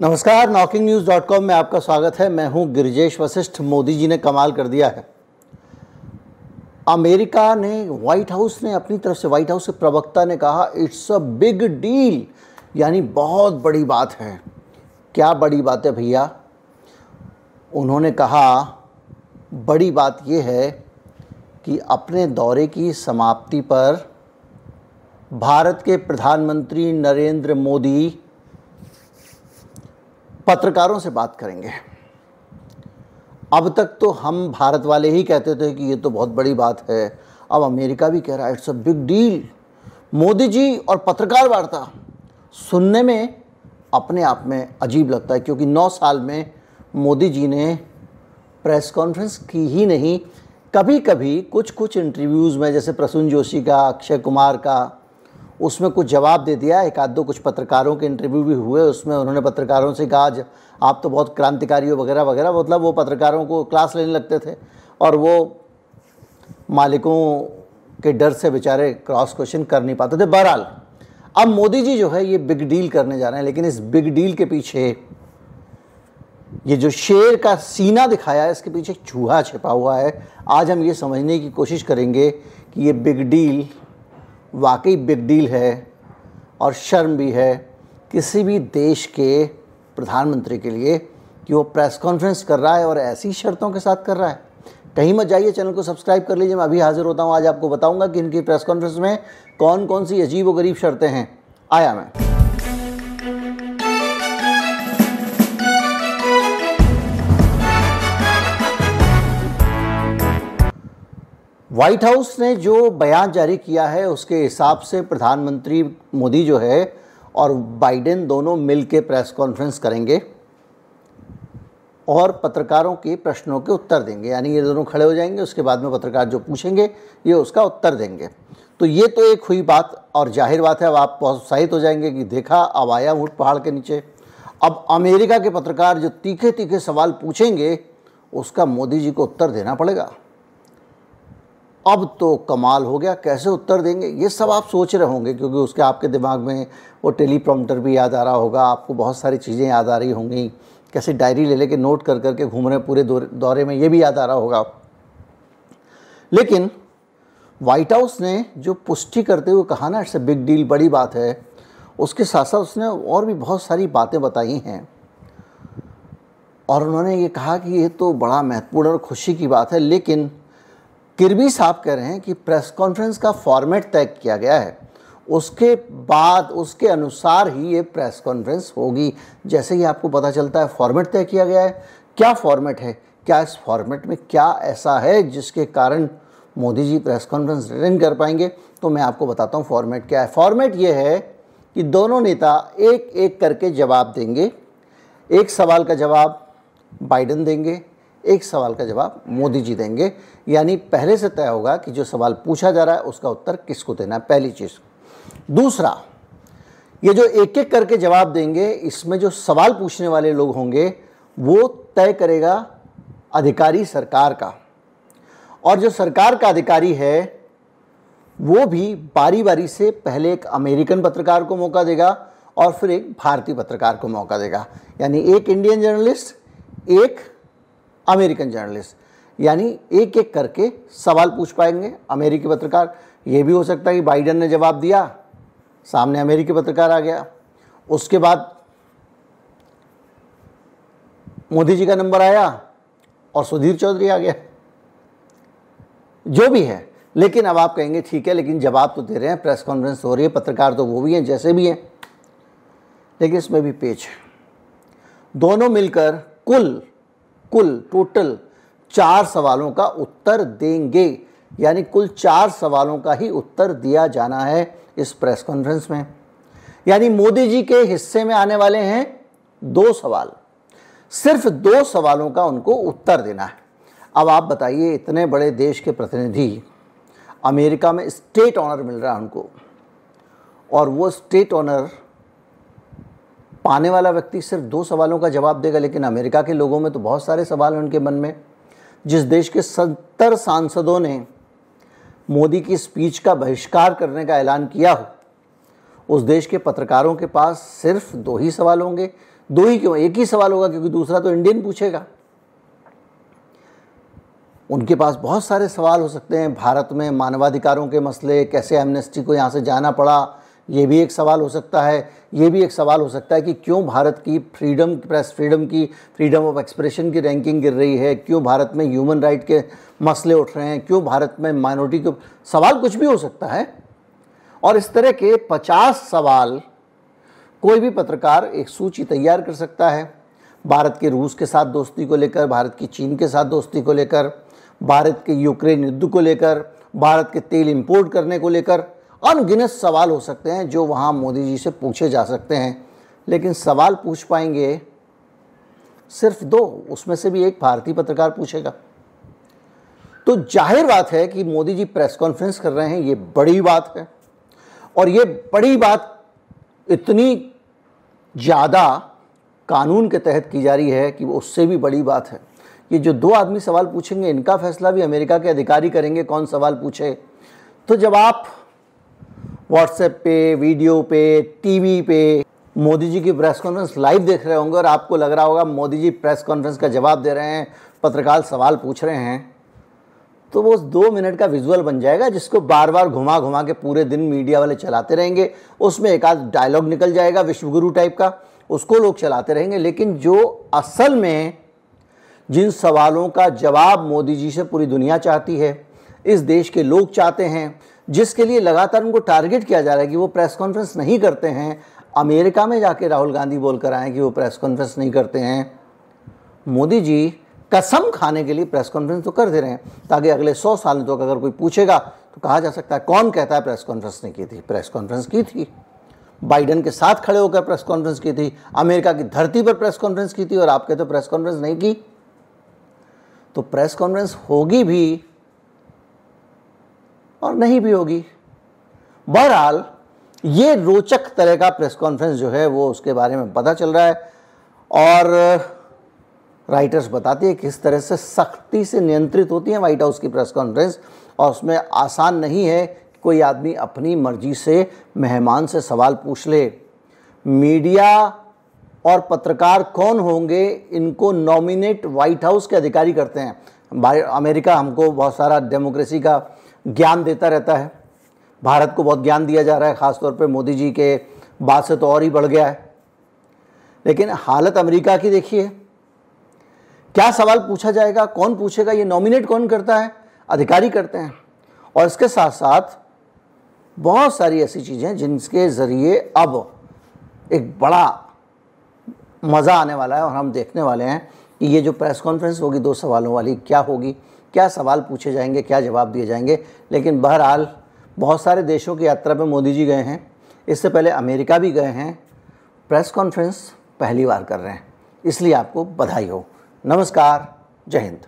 नमस्कार, knocking-news.com में आपका स्वागत है। मैं हूं गिरिजेश वशिष्ठ। मोदी जी ने कमाल कर दिया है। अमेरिका ने, व्हाइट हाउस ने अपनी तरफ से, व्हाइट हाउस के प्रवक्ता ने कहा इट्स अ बिग डील, यानी बहुत बड़ी बात है। क्या बड़ी बात है भैया? उन्होंने कहा बड़ी बात यह है कि अपने दौरे की समाप्ति पर भारत के प्रधानमंत्री नरेंद्र मोदी पत्रकारों से बात करेंगे। अब तक तो हम भारत वाले ही कहते थे कि ये तो बहुत बड़ी बात है, अब अमेरिका भी कह रहा है it's a big deal. Modi ji और पत्रकार वार्ता सुनने में अपने आप में अजीब लगता है, क्योंकि 9 साल में मोदी जी ने प्रेस कॉन्फ्रेंस की ही नहीं, कभी कभी कुछ इंटरव्यूज़ में, जैसे प्रसून जोशी का, अक्षय कुमार का, उसमें कुछ जवाब दे दिया। एक आध दो कुछ पत्रकारों के इंटरव्यू भी हुए, उसमें उन्होंने पत्रकारों से कहा आज आप तो बहुत क्रांतिकारी हो वगैरह वगैरह। मतलब वो पत्रकारों को क्लास लेने लगते थे और वो मालिकों के डर से बेचारे क्रॉस क्वेश्चन कर नहीं पाते थे। बहरहाल अब मोदी जी जो है ये बिग डील करने जा रहे हैं, लेकिन इस बिग डील के पीछे, ये जो शेर का सीना दिखाया है, इसके पीछे एक चूहा छिपा हुआ है। आज हम ये समझने की कोशिश करेंगे कि ये बिग डील वाकई बिग डील है और शर्म भी है किसी भी देश के प्रधानमंत्री के लिए कि वो प्रेस कॉन्फ्रेंस कर रहा है और ऐसी शर्तों के साथ कर रहा है। कहीं मत जाइए, चैनल को सब्सक्राइब कर लीजिए। मैं अभी हाजिर होता हूँ। आज आपको बताऊंगा कि इनकी प्रेस कॉन्फ्रेंस में कौन कौन सी अजीब व गरीब शर्तें हैं। आया मैं। व्हाइट हाउस ने जो बयान जारी किया है उसके हिसाब से प्रधानमंत्री मोदी जो है और बाइडेन दोनों मिल के प्रेस कॉन्फ्रेंस करेंगे और पत्रकारों के प्रश्नों के उत्तर देंगे। यानी ये दोनों खड़े हो जाएंगे, उसके बाद में पत्रकार जो पूछेंगे ये उसका उत्तर देंगे। तो ये तो एक हुई बात, और जाहिर बात है अब आप बहुत उत्साहित हो जाएंगे कि देखा अब आया ऊँट पहाड़ के नीचे। अब अमेरिका के पत्रकार जो तीखे तीखे सवाल पूछेंगे उसका मोदी जी को उत्तर देना पड़ेगा। अब तो कमाल हो गया, कैसे उत्तर देंगे ये सब आप सोच रहे होंगे, क्योंकि उसके आपके दिमाग में वो टेलीप्रॉम्प्टर भी याद आ रहा होगा, आपको बहुत सारी चीज़ें याद आ रही होंगी, कैसे डायरी ले लेके नोट कर करके घूम रहे पूरे दौरे में, ये भी याद आ रहा होगा। लेकिन व्हाइट हाउस ने जो पुष्टि करते हुए कहा ना इट्स अ बिग डील, बड़ी बात है, उसके साथ साथ उसने और भी बहुत सारी बातें बताई हैं। और उन्होंने ये कहा कि ये तो बड़ा महत्वपूर्ण और खुशी की बात है, लेकिन किर्बी साहब कह रहे हैं कि प्रेस कॉन्फ्रेंस का फॉर्मेट तय किया गया है, उसके बाद उसके अनुसार ही ये प्रेस कॉन्फ्रेंस होगी। जैसे ही आपको पता चलता है फॉर्मेट तय किया गया है। क्या फॉर्मेट है, क्या इस फॉर्मेट में क्या ऐसा है जिसके कारण Modi ji press conference attend कर पाएंगे, तो मैं आपको बताता हूँ फॉर्मेट क्या है। फॉर्मेट ये है कि दोनों नेता एक एक करके जवाब देंगे। एक सवाल का जवाब बाइडेन देंगे, एक सवाल का जवाब मोदी जी देंगे। यानी पहले से तय होगा कि जो सवाल पूछा जा रहा है उसका उत्तर किसको देना है, पहली चीज़। दूसरा, ये जो एक एक करके जवाब देंगे, इसमें जो सवाल पूछने वाले लोग होंगे वो तय करेगा अधिकारी सरकार का, और जो सरकार का अधिकारी है वो भी बारी बारी से पहले एक अमेरिकन पत्रकार को मौका देगा और फिर एक भारतीय पत्रकार को मौका देगा। यानी एक इंडियन जर्नलिस्ट, एक अमेरिकन जर्नलिस्ट, यानी एक एक करके सवाल पूछ पाएंगे अमेरिकी पत्रकार। ये भी हो सकता है कि बाइडेन ने जवाब दिया, सामने अमेरिकी पत्रकार आ गया, उसके बाद मोदी जी का नंबर आया और सुधीर चौधरी आ गया, जो भी है। लेकिन अब आप कहेंगे ठीक है, लेकिन जवाब तो दे रहे हैं, प्रेस कॉन्फ्रेंस हो रही है, पत्रकार तो वो भी हैं जैसे भी हैं, लेकिन इसमें भी पेच है। दोनों मिलकर कुल टोटल 4 सवालों का उत्तर देंगे। यानी कुल 4 सवालों का ही उत्तर दिया जाना है इस प्रेस कॉन्फ्रेंस में। यानी मोदी जी के हिस्से में आने वाले हैं 2 सवाल, सिर्फ 2 सवालों का उनको उत्तर देना है। अब आप बताइए, इतने बड़े देश के प्रतिनिधि, अमेरिका में स्टेट ऑनर मिल रहा है उनको, और वो स्टेट ऑनर पाने वाला व्यक्ति सिर्फ 2 सवालों का जवाब देगा। लेकिन अमेरिका के लोगों में तो बहुत सारे सवाल हैं उनके मन में। जिस देश के 70 सांसदों ने मोदी की स्पीच का बहिष्कार करने का ऐलान किया हो, उस देश के पत्रकारों के पास सिर्फ 2 ही सवाल होंगे दो ही क्यों, एक ही सवाल होगा, क्योंकि दूसरा तो इंडियन पूछेगा। उनके पास बहुत सारे सवाल हो सकते हैं। भारत में मानवाधिकारों के मसले, कैसे एमनेस्टी को यहाँ से जाना पड़ा, ये भी एक सवाल हो सकता है। ये भी एक सवाल हो सकता है कि क्यों भारत की फ्रीडम, प्रेस फ्रीडम की, फ्रीडम ऑफ एक्सप्रेशन की रैंकिंग गिर रही है, क्यों भारत में ह्यूमन राइट के मसले उठ रहे हैं, क्यों भारत में माइनॉरिटी के सवाल, कुछ भी हो सकता है। और इस तरह के 50 सवाल कोई भी पत्रकार एक सूची तैयार कर सकता है। भारत के रूस के साथ दोस्ती को लेकर, भारत की चीन के साथ दोस्ती को लेकर, भारत के यूक्रेन युद्ध को लेकर, भारत के तेल इंपोर्ट करने को लेकर अनगिनत सवाल हो सकते हैं जो वहाँ मोदी जी से पूछे जा सकते हैं। लेकिन सवाल पूछ पाएंगे सिर्फ 2, उसमें से भी एक भारतीय पत्रकार पूछेगा। तो जाहिर बात है कि मोदी जी प्रेस कॉन्फ्रेंस कर रहे हैं, ये बड़ी बात है। और ये बड़ी बात इतनी ज़्यादा कानून के तहत की जा रही है कि वो उससे भी बड़ी बात है। ये जो 2 आदमी सवाल पूछेंगे, इनका फैसला भी अमेरिका के अधिकारी करेंगे कौन सवाल पूछे। तो जब आप व्हाट्सएप पे, वीडियो पे, टीवी पे मोदी जी की प्रेस कॉन्फ्रेंस लाइव देख रहे होंगे और आपको लग रहा होगा मोदी जी प्रेस कॉन्फ्रेंस का जवाब दे रहे हैं, पत्रकार सवाल पूछ रहे हैं, तो वो 2 मिनट का विजुअल बन जाएगा जिसको बार बार घुमा घुमा के पूरे दिन मीडिया वाले चलाते रहेंगे। उसमें एक आध डायलॉग निकल जाएगा विश्वगुरु टाइप का, उसको लोग चलाते रहेंगे। लेकिन जो असल में जिन सवालों का जवाब मोदी जी से पूरी दुनिया चाहती है, इस देश के लोग चाहते हैं, जिसके लिए लगातार उनको टारगेट किया जा रहा है कि वो प्रेस कॉन्फ्रेंस नहीं करते हैं। अमेरिका में जाके राहुल गांधी बोलकर आए कि वो प्रेस कॉन्फ्रेंस नहीं करते हैं। मोदी जी कसम खाने के लिए प्रेस कॉन्फ्रेंस तो कर दे रहे हैं, ताकि अगले 100 साल तक अगर कोई पूछेगा तो कहा जा सकता है कौन कहता है प्रेस कॉन्फ्रेंस नहीं की थी। प्रेस कॉन्फ्रेंस की थी, बाइडन के साथ खड़े होकर प्रेस कॉन्फ्रेंस की थी, अमेरिका की धरती पर प्रेस कॉन्फ्रेंस की थी, और आप कहते हो प्रेस कॉन्फ्रेंस नहीं की। तो प्रेस कॉन्फ्रेंस होगी भी और नहीं भी होगी। बहरहाल ये रोचक तरह का प्रेस कॉन्फ्रेंस जो है वो उसके बारे में पता चल रहा है, और राइटर्स बताते हैं किस तरह से सख्ती से नियंत्रित होती है व्हाइट हाउस की प्रेस कॉन्फ्रेंस, और उसमें आसान नहीं है कि कोई आदमी अपनी मर्जी से मेहमान से सवाल पूछ ले। मीडिया और पत्रकार कौन होंगे, इनको नॉमिनेट व्हाइट हाउस के अधिकारी करते हैं। अमेरिका हमको बहुत सारा डेमोक्रेसी का ज्ञान देता रहता है, भारत को बहुत ज्ञान दिया जा रहा है, ख़ासतौर पे मोदी जी के बाद से तो और ही बढ़ गया है। लेकिन हालत अमेरिका की देखिए, क्या सवाल पूछा जाएगा, कौन पूछेगा, ये नॉमिनेट कौन करता है, अधिकारी करते हैं। और इसके साथ साथ बहुत सारी ऐसी चीज़ें जिनके ज़रिए अब एक बड़ा मज़ा आने वाला है, और हम देखने वाले हैं कि ये जो प्रेस कॉन्फ्रेंस होगी 2 सवालों वाली, क्या होगी, क्या सवाल पूछे जाएंगे, क्या जवाब दिए जाएंगे। लेकिन बहरहाल बहुत सारे देशों की यात्रा पे मोदी जी गए हैं, इससे पहले अमेरिका भी गए हैं। प्रेस कॉन्फ्रेंस पहली बार कर रहे हैं, इसलिए आपको बधाई हो। नमस्कार, जय हिंद।